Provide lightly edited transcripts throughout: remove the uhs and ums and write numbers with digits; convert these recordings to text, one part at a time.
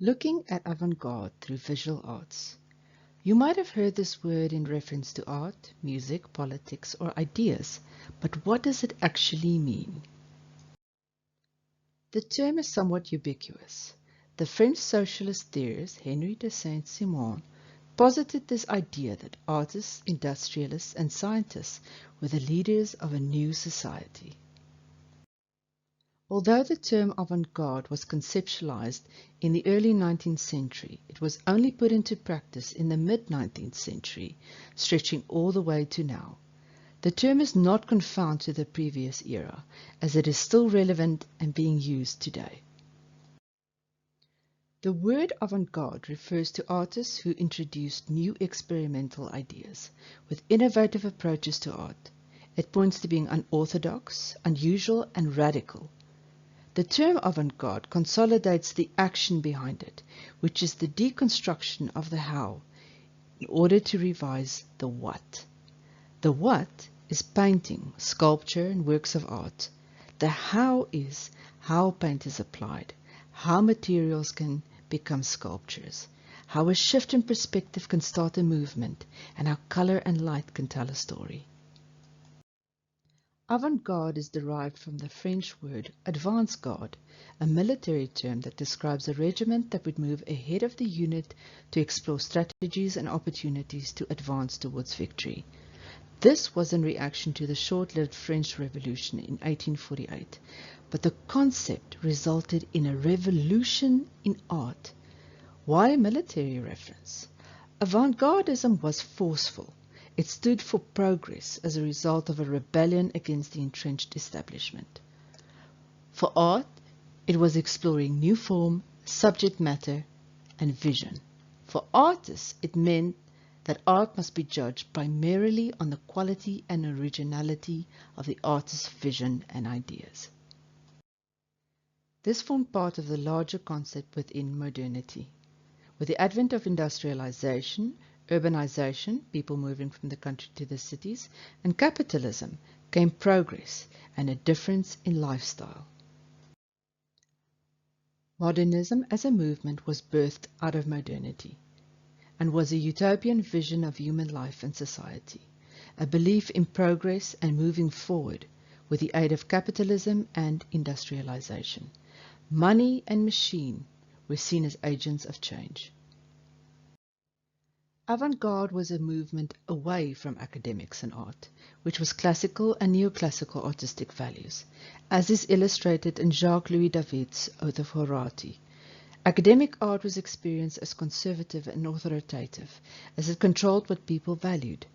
Looking at avant-garde through visual arts. You might have heard this word in reference to art, music, politics, or ideas, but what does it actually mean? The term is somewhat ubiquitous. The French socialist theorist Henri de Saint-Simon posited this idea that artists, industrialists, and scientists were the leaders of a new society. Although the term avant-garde was conceptualized in the early 19th century, it was only put into practice in the mid-19th century, stretching all the way to now. The term is not confined to the previous era, as it is still relevant and being used today. The word avant-garde refers to artists who introduced new experimental ideas with innovative approaches to art. It points to being unorthodox, unusual, and radical. The term avant-garde consolidates the action behind it, which is the deconstruction of the how, in order to revise the what. The what is painting, sculpture, and works of art. The how is how paint is applied, how materials can become sculptures, how a shift in perspective can start a movement, and how color and light can tell a story. Avant-garde is derived from the French word Advance-garde, a military term that describes a regiment that would move ahead of the unit to explore strategies and opportunities to advance towards victory. This was in reaction to the short-lived French Revolution in 1848, but the concept resulted in a revolution in art. Why a military reference? Avant-gardism was forceful. It stood for progress as a result of a rebellion against the entrenched establishment. For art, it was exploring new form, subject matter, and vision. For artists, it meant that art must be judged primarily on the quality and originality of the artist's vision and ideas. This formed part of the larger concept within modernity. With the advent of industrialization, urbanization, people moving from the country to the cities, and capitalism, came progress and a difference in lifestyle. Modernism as a movement was birthed out of modernity and was a utopian vision of human life and society, a belief in progress and moving forward with the aid of capitalism and industrialization. Money and machine were seen as agents of change. Avant-garde was a movement away from academics and art, which was classical and neoclassical artistic values, as is illustrated in Jacques-Louis David's Oath of Horace. Academic art was experienced as conservative and authoritative, as it controlled what people valued.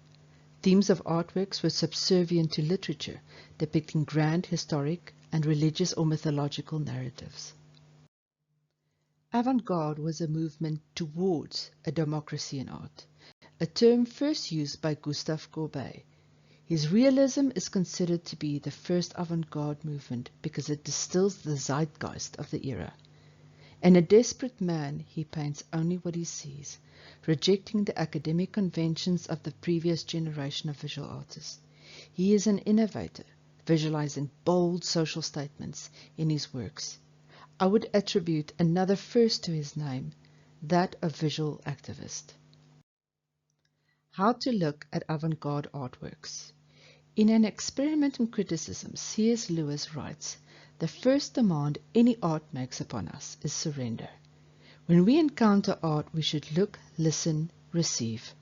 Themes of artworks were subservient to literature, depicting grand, historic, and religious or mythological narratives. Avant-garde was a movement towards a democracy in art, a term first used by Gustave Courbet. His realism is considered to be the first avant-garde movement because it distills the zeitgeist of the era. In a desperate man, he paints only what he sees, rejecting the academic conventions of the previous generation of visual artists. He is an innovator, visualizing bold social statements in his works. I would attribute another first to his name, that of visual activist. How to look at avant-garde artworks. In an experiment in criticism, C.S. Lewis writes, "The first demand any art makes upon us is surrender. When we encounter art, we should look, listen, receive."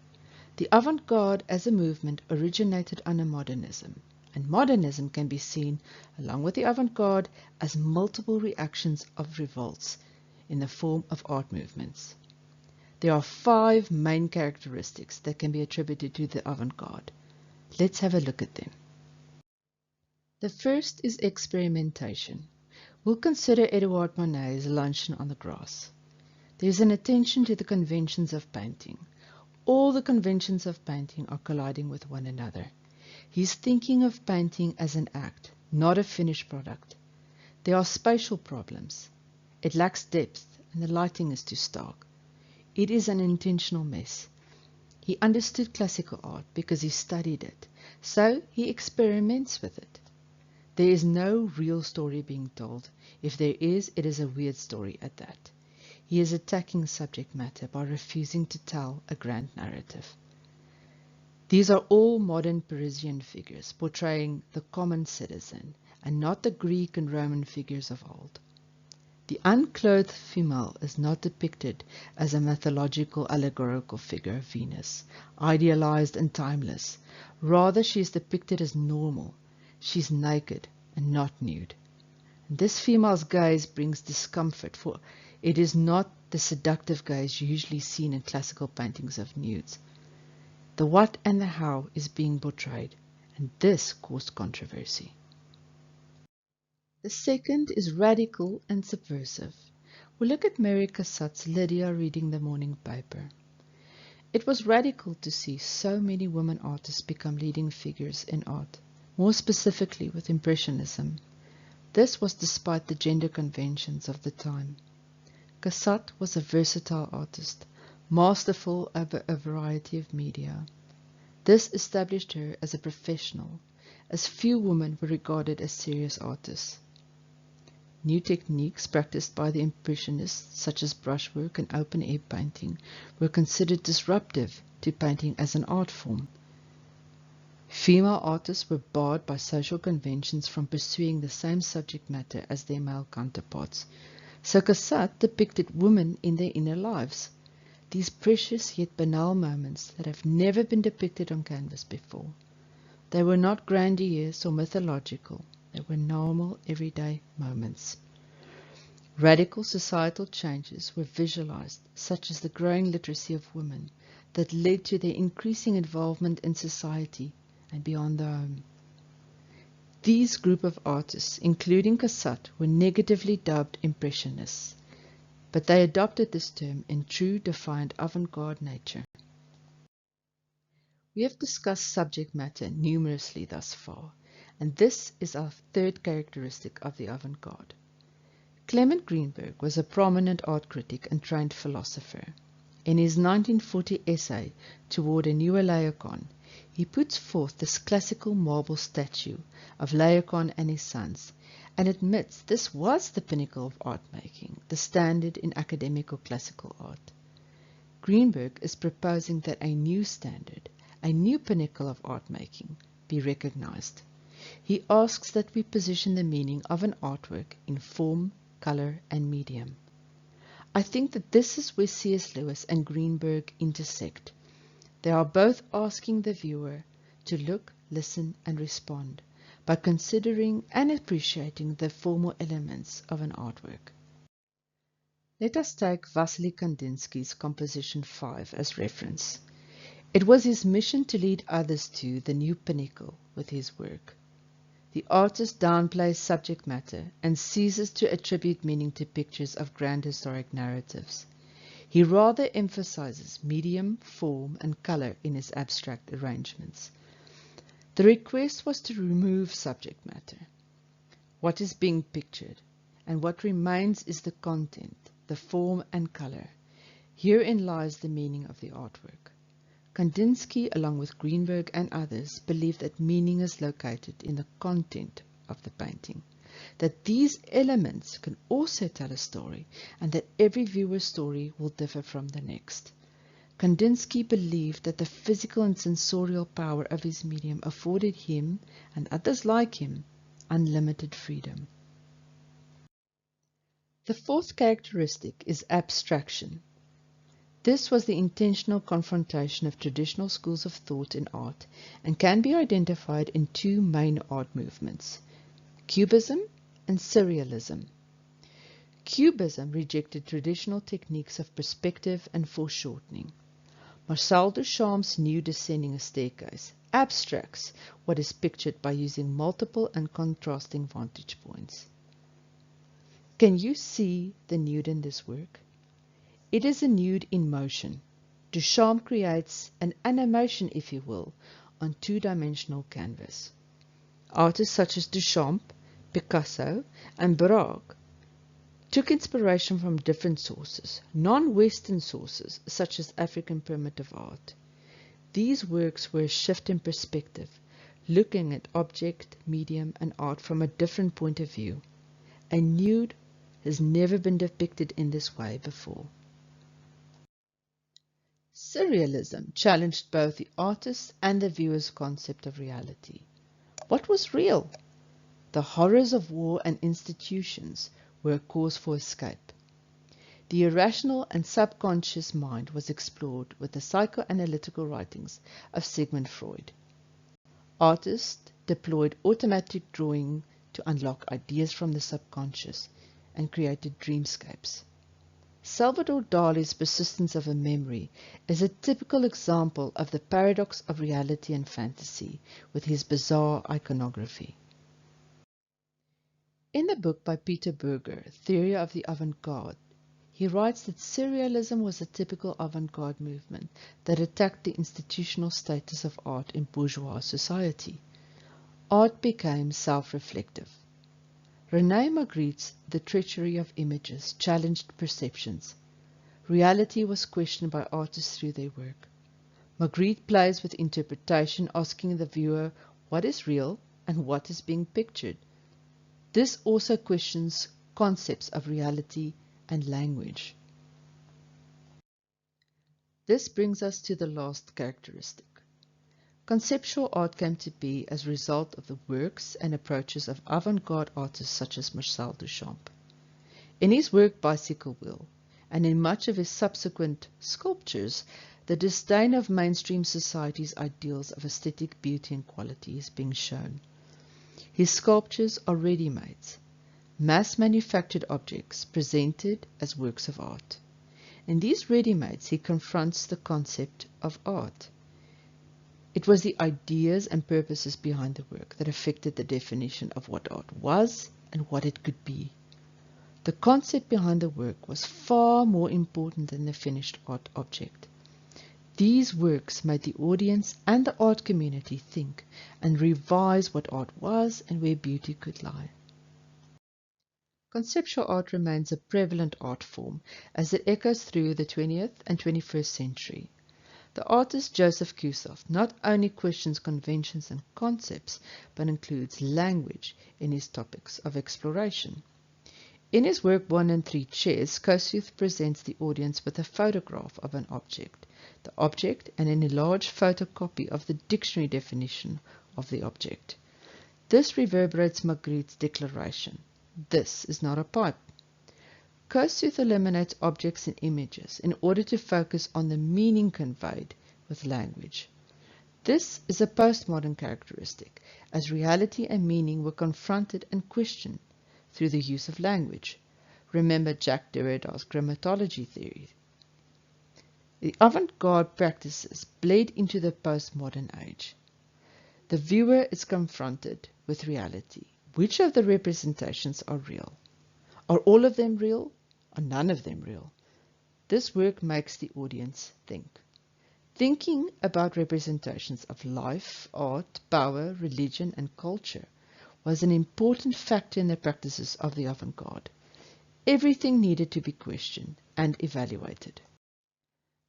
The avant-garde as a movement originated under modernism, and modernism can be seen, along with the avant-garde, as multiple reactions of revolts in the form of art movements. There are 5 main characteristics that can be attributed to the avant-garde. Let's have a look at them. The first is experimentation. We'll consider Edouard Monet's Luncheon on the Grass. There is an attention to the conventions of painting. All the conventions of painting are colliding with one another. He's thinking of painting as an act, not a finished product. There are spatial problems. It lacks depth and the lighting is too stark. It is an intentional mess. He understood classical art because he studied it, so he experiments with it. There is no real story being told. If there is, it is a weird story at that. He is attacking subject matter by refusing to tell a grand narrative. These are all modern Parisian figures portraying the common citizen and not the Greek and Roman figures of old. The unclothed female is not depicted as a mythological allegorical figure of Venus, idealized and timeless. Rather, she is depicted as normal. She's naked and not nude. And this female's gaze brings discomfort, for it is not the seductive gaze usually seen in classical paintings of nudes. The what and the how is being portrayed, and this caused controversy. The second is radical and subversive. We look at Mary Cassatt's Lydia reading the morning paper. It was radical to see so many women artists become leading figures in art, more specifically with Impressionism. This was despite the gender conventions of the time. Cassatt was a versatile artist, masterful over a variety of media. This established her as a professional, as few women were regarded as serious artists. New techniques practiced by the Impressionists, such as brushwork and open-air painting, were considered disruptive to painting as an art form. Female artists were barred by social conventions from pursuing the same subject matter as their male counterparts. So Cassatt depicted women in their inner lives, these precious yet banal moments that have never been depicted on canvas before. They were not grandiose or mythological. They were normal, everyday moments. Radical societal changes were visualized, such as the growing literacy of women, that led to their increasing involvement in society and beyond the home. These group of artists, including Cassatt, were negatively dubbed Impressionists, but they adopted this term in true defiant avant-garde nature. We have discussed subject matter numerously thus far, and this is our third characteristic of the avant-garde. Clement Greenberg was a prominent art critic and trained philosopher. In his 1940 essay, Toward a Newer Laocoon, he puts forth this classical marble statue of Laocoon and his sons, and admits this was the pinnacle of art making, the standard in academic or classical art. Greenberg is proposing that a new standard, a new pinnacle of art making, be recognized. He asks that we position the meaning of an artwork in form, color, and medium. I think that this is where C.S. Lewis and Greenberg intersect. They are both asking the viewer to look, listen, and respond by considering and appreciating the formal elements of an artwork. Let us take Wassily Kandinsky's Composition 5 as reference. It was his mission to lead others to the new pinnacle with his work. The artist downplays subject matter and ceases to attribute meaning to pictures of grand historic narratives. He rather emphasizes medium, form, and color in his abstract arrangements. The request was to remove subject matter. What is being pictured, and what remains is the content, the form and color. Herein lies the meaning of the artwork. Kandinsky, along with Greenberg and others, believe that meaning is located in the content of the painting, that these elements can also tell a story, and that every viewer's story will differ from the next. Kandinsky believed that the physical and sensorial power of his medium afforded him, and others like him, unlimited freedom. The fourth characteristic is abstraction. This was the intentional confrontation of traditional schools of thought in art and can be identified in two main art movements, Cubism and Surrealism. Cubism rejected traditional techniques of perspective and foreshortening. Marcel Duchamp's New Descending a Staircase abstracts what is pictured by using multiple and contrasting vantage points. Can you see the nude in this work? It is a nude in motion. Duchamp creates an animation, if you will, on two-dimensional canvas. Artists such as Duchamp, Picasso, and Braque took inspiration from different sources, non-Western sources such as African primitive art. These works were a shift in perspective, looking at object, medium, and art from a different point of view. A nude has never been depicted in this way before. Surrealism challenged both the artist and the viewer's concept of reality. What was real? The horrors of war and institutions were a cause for escape. The irrational and subconscious mind was explored with the psychoanalytical writings of Sigmund Freud. Artists deployed automatic drawing to unlock ideas from the subconscious and created dreamscapes. Salvador Dali's persistence of a memory is a typical example of the paradox of reality and fantasy with his bizarre iconography. In the book by Peter Berger, Theory of the Avant-Garde, he writes that surrealism was a typical avant-garde movement that attacked the institutional status of art in bourgeois society. Art became self-reflective. René Magritte's The Treachery of Images challenged perceptions. Reality was questioned by artists through their work. Magritte plays with interpretation, asking the viewer what is real and what is being pictured. This also questions concepts of reality and language. This brings us to the last characteristic. Conceptual art came to be as a result of the works and approaches of avant-garde artists such as Marcel Duchamp. In his work Bicycle Wheel, and in much of his subsequent sculptures, the disdain of mainstream society's ideals of aesthetic beauty and quality is being shown. His sculptures are ready-mades, mass-manufactured objects presented as works of art. In these ready-mades, he confronts the concept of art. It was the ideas and purposes behind the work that affected the definition of what art was and what it could be. The concept behind the work was far more important than the finished art object. These works made the audience and the art community think and revise what art was and where beauty could lie. Conceptual art remains a prevalent art form as it echoes through the 20th and 21st century. The artist Joseph Kusoff not only questions conventions and concepts, but includes language in his topics of exploration. In his work 1 and 3 Chairs, Kusoff presents the audience with a photograph of an object, the object, and an enlarged photocopy of the dictionary definition of the object. This reverberates Magritte's declaration, "This is not a pipe." Kusoff eliminates objects and images in order to focus on the meaning conveyed with language. This is a postmodern characteristic, as reality and meaning were confronted and questioned through the use of language. Remember Jacques Derrida's grammatology theory. The avant-garde practices bled into the postmodern age. The viewer is confronted with reality. Which of the representations are real? Are all of them real? Are none of them real? This work makes the audience think. Thinking about representations of life, art, power, religion, and culture was an important factor in the practices of the avant-garde. Everything needed to be questioned and evaluated.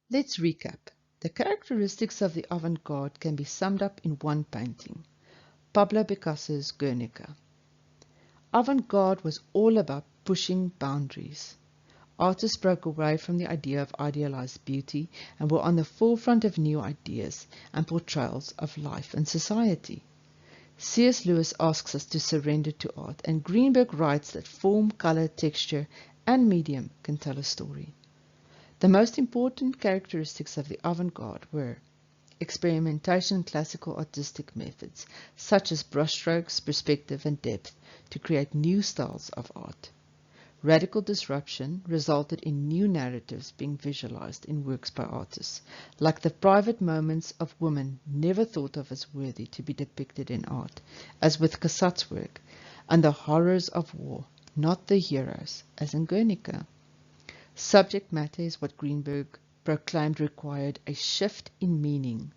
Let's recap. The characteristics of the avant-garde can be summed up in one painting, Pablo Picasso's Guernica. Avant-garde was all about pushing boundaries. Artists broke away from the idea of idealized beauty and were on the forefront of new ideas and portrayals of life and society. C.S. Lewis asks us to surrender to art, and Greenberg writes that form, color, texture, and medium can tell a story. The most important characteristics of the avant-garde were experimentation in classical artistic methods, such as brushstrokes, perspective, and depth, to create new styles of art. Radical disruption resulted in new narratives being visualized in works by artists, like the private moments of women never thought of as worthy to be depicted in art, as with Cassat's work, and the horrors of war, not the heroes, as in Guernica. Subject matter is what Greenberg proclaimed required a shift in meaning.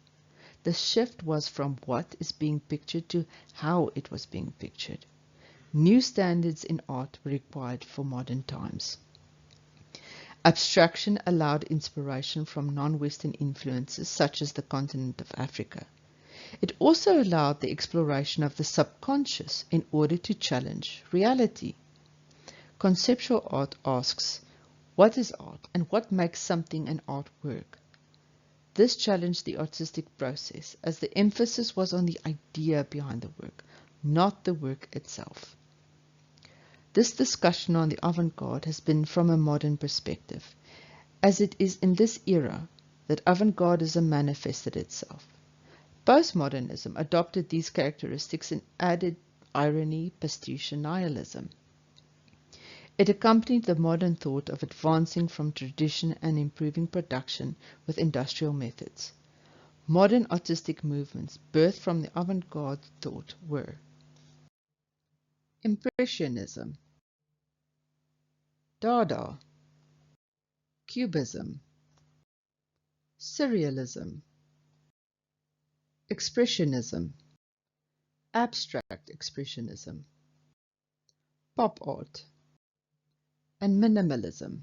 The shift was from what is being pictured to how it was being pictured. New standards in art were required for modern times. Abstraction allowed inspiration from non-Western influences such as the continent of Africa. It also allowed the exploration of the subconscious in order to challenge reality. Conceptual art asks, what is art and what makes something an artwork? This challenged the artistic process, as the emphasis was on the idea behind the work, not the work itself. This discussion on the avant-garde has been from a modern perspective, as it is in this era that avant-gardism manifested itself. Postmodernism adopted these characteristics and added irony, pastiche, and nihilism. It accompanied the modern thought of advancing from tradition and improving production with industrial methods. Modern artistic movements birthed from the avant-garde thought were Impressionism, Dada, Cubism, Surrealism, Expressionism, Abstract Expressionism, Pop art, and Minimalism.